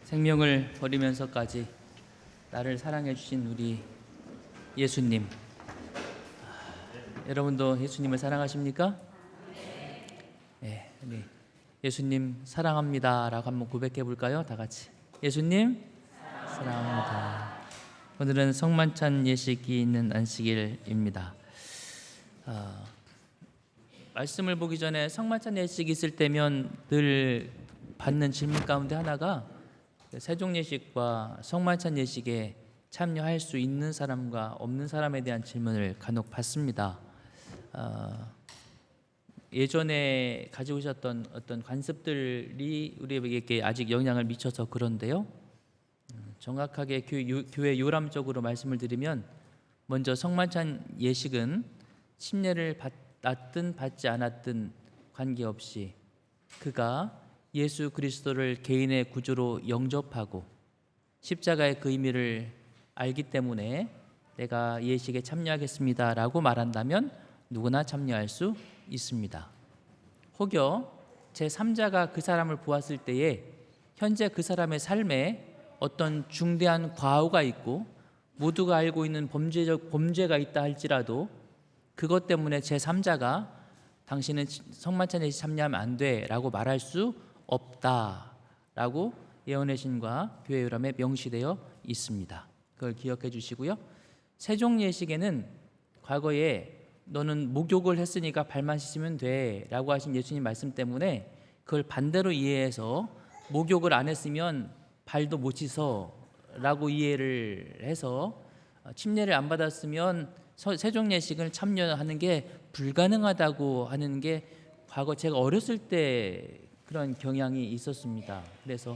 생명을 버리면서까지 나를 사랑해 주신 우리 예수님, 여러분도 예수님을 사랑하십니까? 네, 우리 예수님 사랑합니다 라고 한번 고백해 볼까요? 다 같이. 예수님 사랑합니다. 오늘은 성만찬 예식이 있는 안식일입니다. 말씀을 보기 전에 성만찬 예식이 있을 때면 늘 받는 질문 가운데 하나가 세종 예식과 성만찬 예식에 참여할 수 있는 사람과 없는 사람에 대한 질문을 간혹 받습니다. 예전에 가지고 오셨던 어떤 관습들이 우리에게 아직 영향을 미쳐서 그런데요. 정확하게 교회 요람적으로 말씀을 드리면, 먼저 성만찬 예식은 침례를 받았든 받지 않았든 관계없이 그가 예수 그리스도를 개인의 구주로 영접하고 십자가의 그 의미를 알기 때문에 내가 예식에 참여하겠습니다 라고 말한다면 누구나 참여할 수 있습니다. 혹여 제3자가 그 사람을 보았을 때에 현재 그 사람의 삶에 어떤 중대한 과오가 있고 모두가 알고 있는 범죄가 있다 할지라도 그것 때문에 제3자가 당신은 성만찬에 참여하면 안 돼 라고 말할 수 없다라고 예언의 신과 교회 요람에 명시되어 있습니다. 그걸 기억해 주시고요. 세종 예식에는 과거에 너는 목욕을 했으니까 발만 씻으면 돼 라고 하신 예수님 말씀 때문에 그걸 반대로 이해해서 목욕을 안 했으면 발도 못 씻어 라고 이해를 해서 침례를 안 받았으면 세종 예식을 참여하는 게 불가능하다고 하는 게 과거 제가 어렸을 때 그런 경향이 있었습니다. 그래서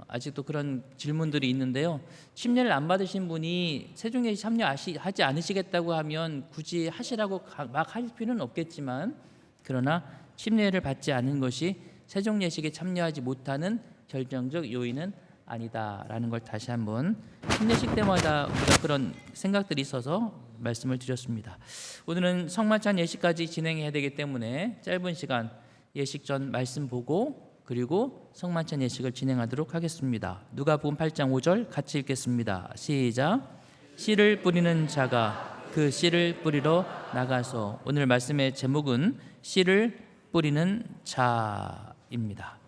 아직도 그런 질문들이 있는데요. 침례를 안 받으신 분이 세종 예식 참여하지 않으시겠다고 하면 굳이 하시라고 막 할 필요는 없겠지만, 그러나 침례를 받지 않은 것이 세종 예식에 참여하지 못하는 결정적 요인은 아니다라는 걸 다시 한번 침례식 때마다 우리가 그런 생각들이 있어서 말씀을 드렸습니다. 오늘은 성만찬 예식까지 진행해야 되기 때문에 짧은 시간 예식 전 말씀 보고 그리고 성만찬 예식을 진행하도록 하겠습니다. 누가복음 8장 5절 같이 읽겠습니다. 시작. 씨를 뿌리는 자가 그 씨를 뿌리러 나가서. 오늘 말씀의 제목은 씨를 뿌리는 자입니다.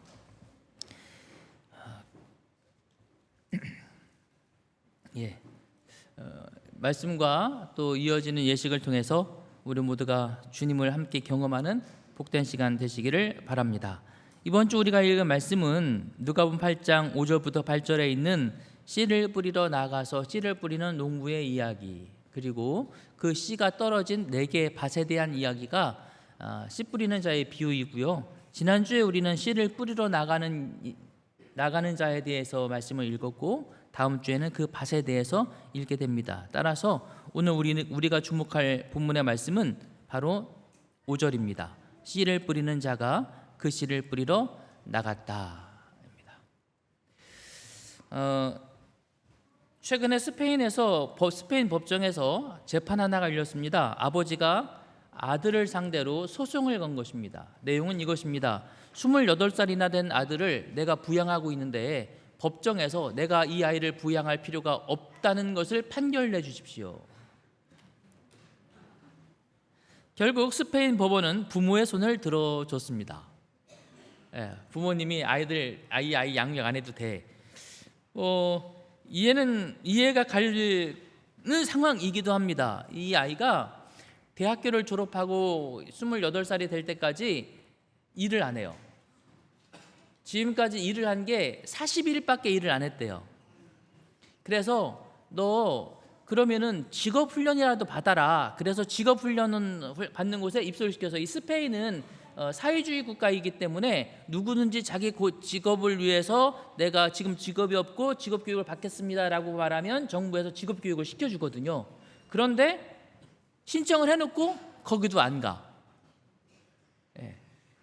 말씀과 또 이어지는 예식을 통해서 우리 모두가 주님을 함께 경험하는 복된 시간 되시기를 바랍니다. 이번 주 우리가 읽은 말씀은 누가복음 8장 5절부터 8절에 있는 씨를 뿌리러 나가서 씨를 뿌리는 농부의 이야기, 그리고 그 씨가 떨어진 4개의 밭에 대한 이야기가 씨 뿌리는 자의 비유이고요. 지난주에 우리는 씨를 뿌리러 나가는 자에 대해서 말씀을 읽었고, 다음 주에는 그 밭에 대해서 읽게 됩니다. 따라서 오늘 우리가 주목할 본문의 말씀은 바로 5절입니다. 씨를 뿌리는 자가 그 씨를 뿌리러 나갔다. 최근에 스페인 법정에서 재판 하나가 열렸습니다. 아버지가 아들을 상대로 소송을 건 것입니다. 내용은 이것입니다. 28살이나 된 아들을 내가 부양하고 있는데 법정에서 내가 이 아이를 부양할 필요가 없다는 것을 판결내 주십시오. 결국 스페인 법원은 부모의 손을 들어줬습니다. 부모님이 아이 양육 안 해도 돼. 이해가 가는 상황이기도 합니다. 이 아이가 대학교를 졸업하고 28살이 될 때까지 일을 안 해요. 지금까지 일을 한 게 40일밖에 일을 안 했대요. 그래서 너 그러면은 직업훈련이라도 받아라. 그래서 직업훈련은 받는 곳에 입소시켜서, 이 스페인은 사회주의 국가이기 때문에 누구든지 자기 직업을 위해서 내가 지금 직업이 없고 직업교육을 받겠습니다라고 말하면 정부에서 직업교육을 시켜주거든요. 그런데 신청을 해놓고 거기도 안 가.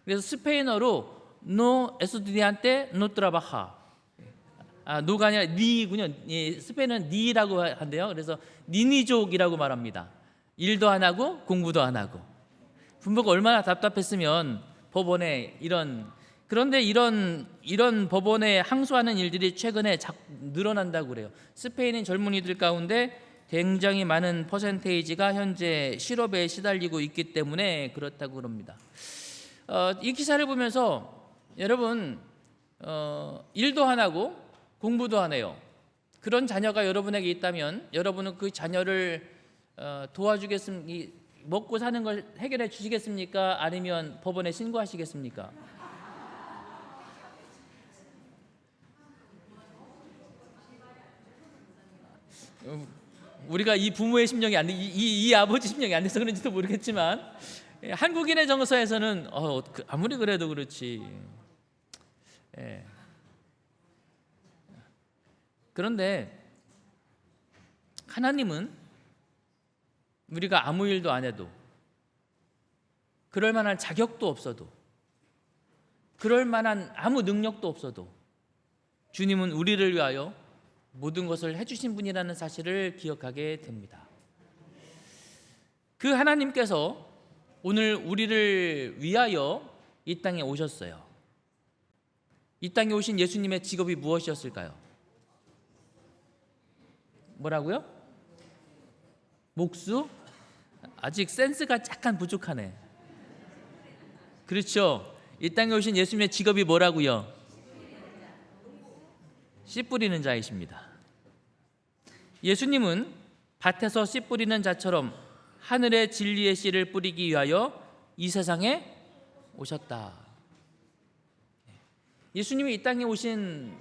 그래서 스페인어로 No estudiante no trabaja. 노가 아니라 니군요. 스페인은 니라고 한대요. 그래서 니니족이라고 말합니다. 일도 안 하고 공부도 안 하고. 부모가 얼마나 답답했으면 법원에 이런 그런데 이런 법원에 항소하는 일들이 최근에 늘어난다고 그래요. 스페인인 젊은이들 가운데 굉장히 많은 퍼센테이지가 현재 실업에 시달리고 있기 때문에 그렇다고 그럽니다. 이 기사를 보면서 여러분 일도 안 하고 공부도 안 해요. 그런 자녀가 여러분에게 있다면 여러분은 그 자녀를 도와주겠습니까? 먹고 사는 걸 해결해 주시겠습니까? 아니면 법원에 신고하시겠습니까? 우리가 이 부모의 심령이 안 돼, 이 아버지 심령이 안 돼서 그런지도 모르겠지만 한국인의 정서에서는 아무리 그래도 그렇지. 예. 그런데 하나님은 우리가 아무 일도 안 해도, 그럴 만한 자격도 없어도, 그럴 만한 아무 능력도 없어도 주님은 우리를 위하여 모든 것을 해주신 분이라는 사실을 기억하게 됩니다. 그 하나님께서 오늘 우리를 위하여 이 땅에 오셨어요. 이 땅에 오신 예수님의 직업이 무엇이었을까요? 뭐라고요? 목수? 아직 센스가 약간 부족하네. 그렇죠. 이 땅에 오신 예수님의 직업이 뭐라고요? 씨 뿌리는 자이십니다. 예수님은 밭에서 씨 뿌리는 자처럼 하늘의 진리의 씨를 뿌리기 위하여 이 세상에 오셨다. 예수님이 이 땅에 오신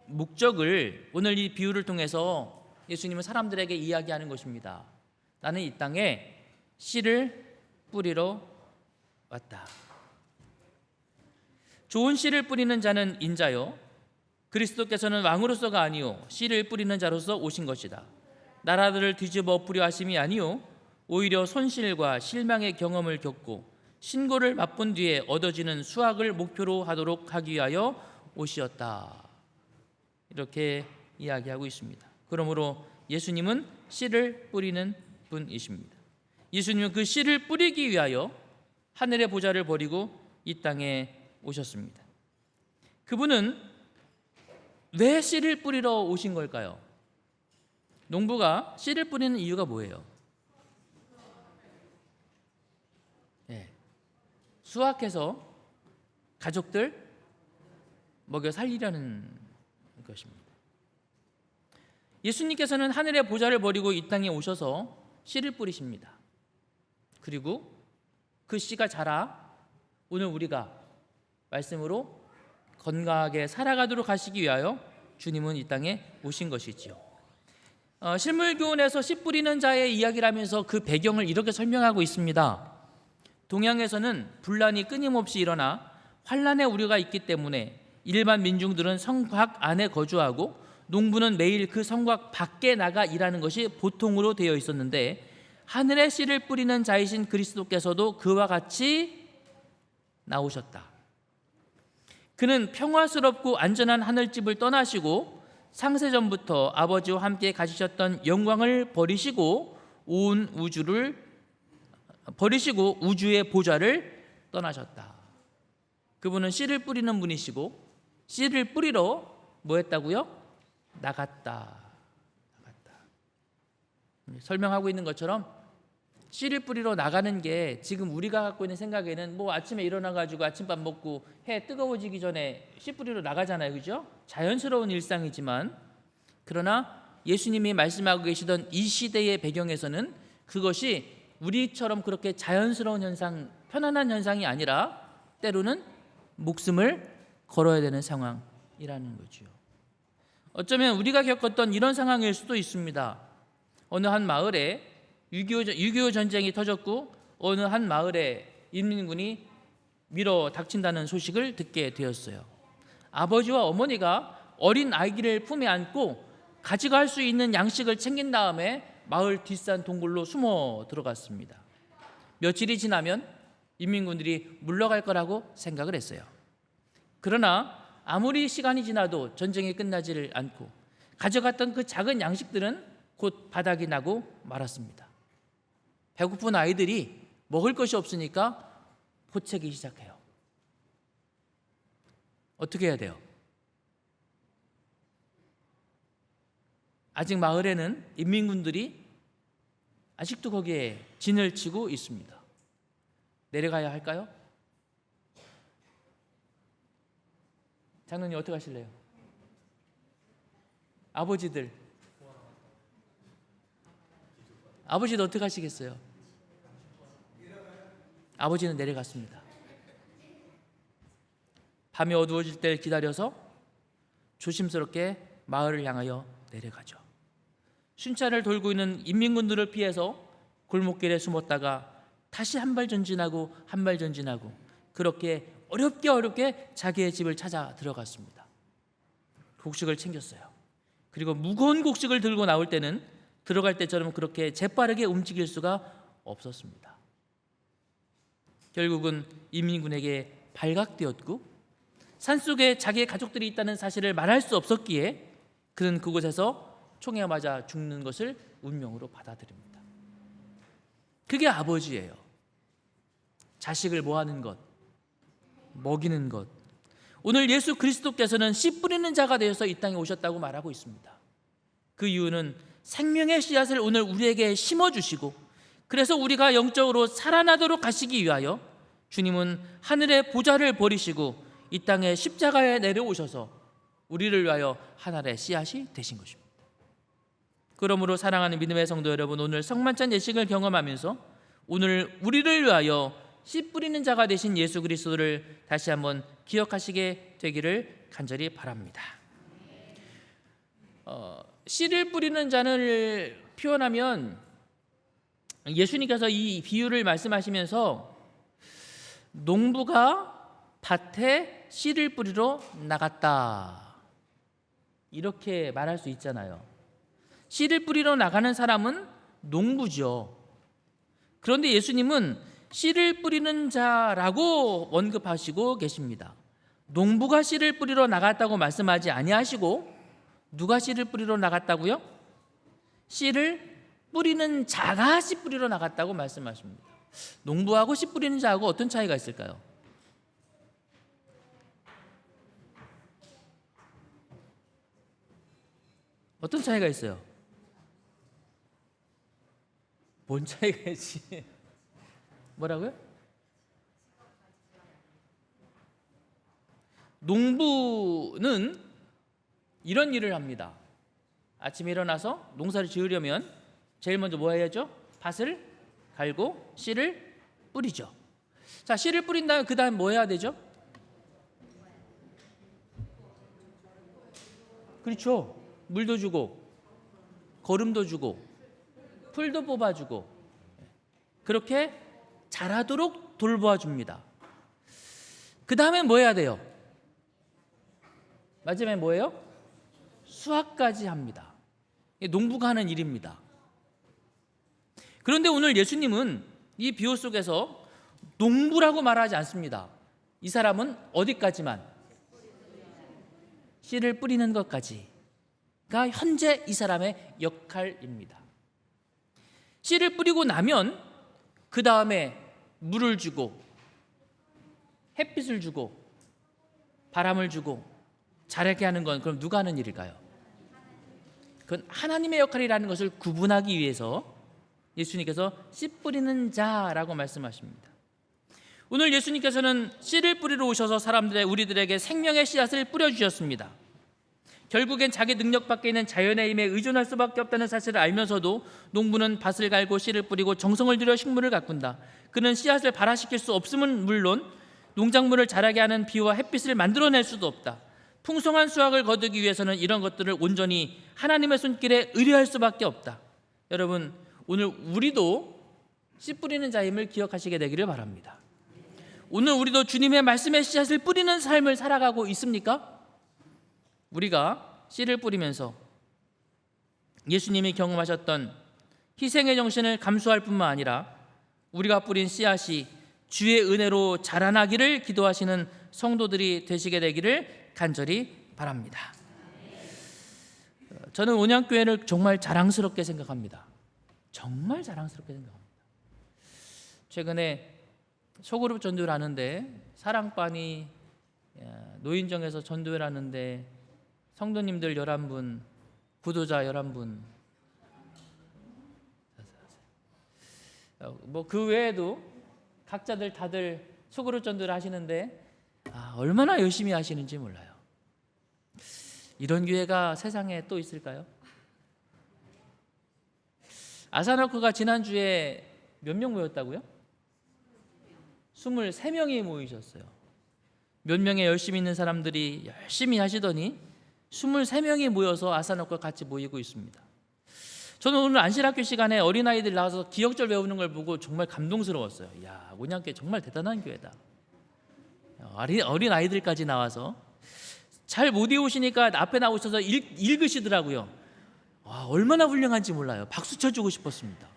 목적을 오늘 이 비유를 통해서 예수님은 사람들에게 이야기하는 것입니다. 나는 이 땅에 씨를 뿌리러 왔다. 좋은 씨를 뿌리는 자는 인자요, 그리스도께서는 왕으로서가 아니요 씨를 뿌리는 자로서 오신 것이다. 나라들을 뒤집어 엎으려 하심이 아니요 오히려 손실과 실망의 경험을 겪고 신고를 맛본 뒤에 얻어지는 수확을 목표로 하도록 하기 위하여 오시었다. 이렇게 이야기하고 있습니다. 그러므로 예수님은 씨를 뿌리는 분이십니다. 예수님은 그 씨를 뿌리기 위하여 하늘의 보좌를 버리고 이 땅에 오셨습니다. 그분은 왜 씨를 뿌리러 오신 걸까요? 농부가 씨를 뿌리는 이유가 뭐예요? 수확해서 가족들 먹여 살리려는 것입니다. 예수님께서는 하늘의 보좌를 버리고 이 땅에 오셔서 씨를 뿌리십니다. 그리고 그 씨가 자라 오늘 우리가 말씀으로 건강하게 살아가도록 하시기 위하여 주님은 이 땅에 오신 것이지요. 실물교훈에서 씨 뿌리는 자의 이야기를 하면서 그 배경을 이렇게 설명하고 있습니다. 동양에서는 분란이 끊임없이 일어나 환란의 우려가 있기 때문에 일반 민중들은 성곽 안에 거주하고 농부는 매일 그 성곽 밖에 나가 일하는 것이 보통으로 되어 있었는데, 하늘의 씨를 뿌리는 자이신 그리스도께서도 그와 같이 나오셨다. 그는 평화스럽고 안전한 하늘집을 떠나시고 상세전부터 아버지와 함께 가지셨던 영광을 버리시고 우주의 보좌를 떠나셨다. 그분은 씨를 뿌리는 분이시고 씨를 뿌리러 뭐 했다고요? 나갔다. 설명하고 있는 것처럼 씨를 뿌리러 나가는 게 지금 우리가 갖고 있는 생각에는 뭐 아침에 일어나가지고 아침밥 먹고 해 뜨거워지기 전에 씨 뿌리러 나가잖아요, 그죠? 자연스러운 일상이지만, 그러나 예수님이 말씀하고 계시던 이 시대의 배경에서는 그것이 우리처럼 그렇게 자연스러운 현상, 편안한 현상이 아니라 때로는 목숨을 걸어야 되는 상황이라는 거죠. 어쩌면 우리가 겪었던 이런 상황일 수도 있습니다. 어느 한 마을에 6.25 전쟁이 터졌고 어느 한 마을에 인민군이 밀어 닥친다는 소식을 듣게 되었어요. 아버지와 어머니가 어린 아기를 품에 안고 가져갈 수 있는 양식을 챙긴 다음에 마을 뒷산 동굴로 숨어 들어갔습니다. 며칠이 지나면 인민군들이 물러갈 거라고 생각을 했어요. 그러나 아무리 시간이 지나도 전쟁이 끝나지를 않고 가져갔던 그 작은 양식들은 곧 바닥이 나고 말았습니다. 배고픈 아이들이 먹을 것이 없으니까 포채기 시작해요. 어떻게 해야 돼요? 아직 마을에는 인민군들이 아직도 거기에 진을 치고 있습니다. 내려가야 할까요? 장로님 어떻게 하실래요? 아버지들, 아버지도 어떻게 하시겠어요? 아버지는 내려갔습니다. 밤이 어두워질 때를 기다려서 조심스럽게 마을을 향하여 내려가죠. 순찰을 돌고 있는 인민군들을 피해서 골목길에 숨었다가 다시 한 발 전진하고 한 발 전진하고 그렇게 어렵게 자기의 집을 찾아 들어갔습니다. 곡식을 챙겼어요. 그리고 무거운 곡식을 들고 나올 때는 들어갈 때처럼 그렇게 재빠르게 움직일 수가 없었습니다. 결국은 인민군에게 발각되었고 산속에 자기의 가족들이 있다는 사실을 말할 수 없었기에 그는 그곳에서 총에 맞아 죽는 것을 운명으로 받아들입니다. 그게 아버지예요. 자식을 모하는 것, 먹이는 것. 오늘 예수 그리스도께서는 씨 뿌리는 자가 되어서 이 땅에 오셨다고 말하고 있습니다. 그 이유는 생명의 씨앗을 오늘 우리에게 심어주시고 그래서 우리가 영적으로 살아나도록 하시기 위하여 주님은 하늘의 보좌를 버리시고 이 땅에 십자가에 내려오셔서 우리를 위하여 하늘의 씨앗이 되신 것입니다. 그러므로 사랑하는 믿음의 성도 여러분, 오늘 성만찬 예식을 경험하면서 오늘 우리를 위하여 씨 뿌리는 자가 되신 예수 그리스도를 다시 한번 기억하시게 되기를 간절히 바랍니다. 씨를 뿌리는 자를 표현하면 예수님께서 이 비유를 말씀하시면서 농부가 밭에 씨를 뿌리러 나갔다 이렇게 말할 수 있잖아요. 씨를 뿌리러 나가는 사람은 농부죠. 그런데 예수님은 씨를 뿌리는 자라고 언급하시고 계십니다. 농부가 씨를 뿌리러 나갔다고 말씀하지 아니하시고 누가 씨를 뿌리러 나갔다고요? 씨를 뿌리는 자가 씨 뿌리러 나갔다고 말씀하십니다. 농부하고 씨 뿌리는 자하고 어떤 차이가 있을까요? 어떤 차이가 있어요? 뭔 차이가 있지? 뭐라고요? 농부는 이런 일을 합니다. 아침에 일어나서 농사를 지으려면 제일 먼저 뭐 해야죠? 밭을 갈고 씨를 뿌리죠. 자, 씨를 뿌린 다음에 그 다음 뭐 해야 되죠? 그렇죠. 물도 주고 거름도 주고 풀도 뽑아주고 그렇게 자라도록 돌보아줍니다. 그 다음에 뭐 해야 돼요? 마지막에 뭐예요? 수확까지 합니다. 농부가 하는 일입니다. 그런데 오늘 예수님은 이 비유 속에서 농부라고 말하지 않습니다. 이 사람은 어디까지만? 씨를 뿌리는 것까지가 현재 이 사람의 역할입니다. 씨를 뿌리고 나면 그 다음에 물을 주고 햇빛을 주고 바람을 주고 자라게 하는 건 그럼 누가 하는 일일까요? 그건 하나님의 역할이라는 것을 구분하기 위해서 예수님께서 씨 뿌리는 자라고 말씀하십니다. 오늘 예수님께서는 씨를 뿌리러 오셔서 우리들에게 생명의 씨앗을 뿌려주셨습니다. 결국엔 자기 능력 밖에 있는 자연의 힘에 의존할 수밖에 없다는 사실을 알면서도 농부는 밭을 갈고 씨를 뿌리고 정성을 들여 식물을 가꾼다. 그는 씨앗을 발화시킬 수 없음은 물론 농작물을 자라게 하는 비와 햇빛을 만들어낼 수도 없다. 풍성한 수확을 거두기 위해서는 이런 것들을 온전히 하나님의 손길에 의뢰할 수밖에 없다. 여러분, 오늘 우리도 씨 뿌리는 자임을 기억하시게 되기를 바랍니다. 오늘 우리도 주님의 말씀의 씨앗을 뿌리는 삶을 살아가고 있습니까? 우리가 씨를 뿌리면서 예수님이 경험하셨던 희생의 정신을 감수할 뿐만 아니라 우리가 뿌린 씨앗이 주의 은혜로 자라나기를 기도하시는 성도들이 되시게 되기를 간절히 바랍니다. 저는 온양교회를 정말 자랑스럽게 생각합니다. 정말 자랑스럽게 생각합니다. 최근에 소그룹 전도를 하는데 사랑반이 노인정에서 전도회를 하는데 성도님들 11분, 구도자 11분, 뭐 그 외에도 각자들 다들 소그룹 전도를 하시는데 얼마나 열심히 하시는지 몰라요. 이런 교회가 세상에 또 있을까요? 아산워크가 지난주에 몇 명 모였다고요? 23명이 모이셨어요. 몇 명의 열심히 있는 사람들이 열심히 하시더니 23명이 모여서 아산워크와 같이 모이고 있습니다. 저는 오늘 안실학교 시간에 어린아이들 나와서 기억절 외우는 걸 보고 정말 감동스러웠어요. 야, 온양교회 정말 대단한 교회다. 어린아이들까지 나와서 잘 못 외우시니까 앞에 나오셔서 읽으시더라고요. 얼마나 훌륭한지 몰라요. 박수 쳐주고 싶었습니다.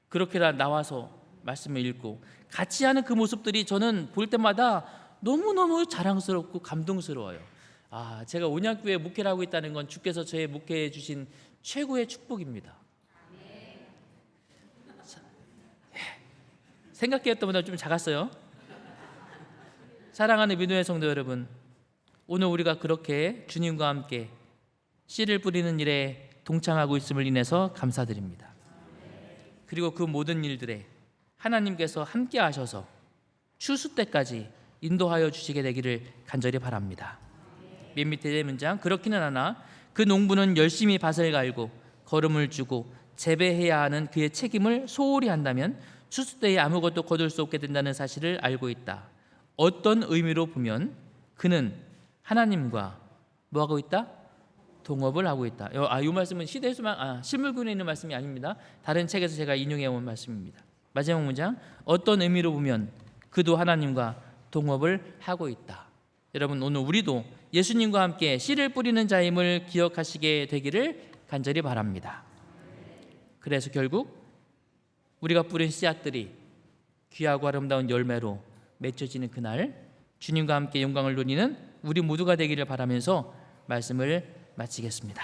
그렇게 나와서 말씀을 읽고 같이 하는 그 모습들이 저는 볼 때마다 너무너무 자랑스럽고 감동스러워요. 제가 온양교회 목회를 하고 있다는 건 주께서 저의 목회해 주신 최고의 축복입니다. 생각했던 것보다 좀 작았어요. 사랑하는 민호의 성도 여러분, 오늘 우리가 그렇게 주님과 함께 씨를 뿌리는 일에 동참하고 있음을 인해서 감사드립니다. 그리고 그 모든 일들에 하나님께서 함께 하셔서 추수 때까지 인도하여 주시게 되기를 간절히 바랍니다. 맨 밑에 문장, 그렇기는 하나 그 농부는 열심히 밭을 갈고 거름을 주고 재배해야 하는 그의 책임을 소홀히 한다면 추수 때에 아무것도 거둘 수 없게 된다는 사실을 알고 있다. 어떤 의미로 보면 그는 하나님과 뭐하고 있다? 동업을 하고 있다. 이 말씀은 시대수만 실물군에 있는 말씀이 아닙니다. 다른 책에서 제가 인용해 온 말씀입니다. 마지막 문장, 어떤 의미로 보면 그도 하나님과 동업을 하고 있다. 여러분, 오늘 우리도 예수님과 함께 씨를 뿌리는 자임을 기억하시게 되기를 간절히 바랍니다. 그래서 결국 우리가 뿌린 씨앗들이 귀하고 아름다운 열매로 맺혀지는 그날 주님과 함께 영광을 누리는 우리 모두가 되기를 바라면서 말씀을 마치겠습니다.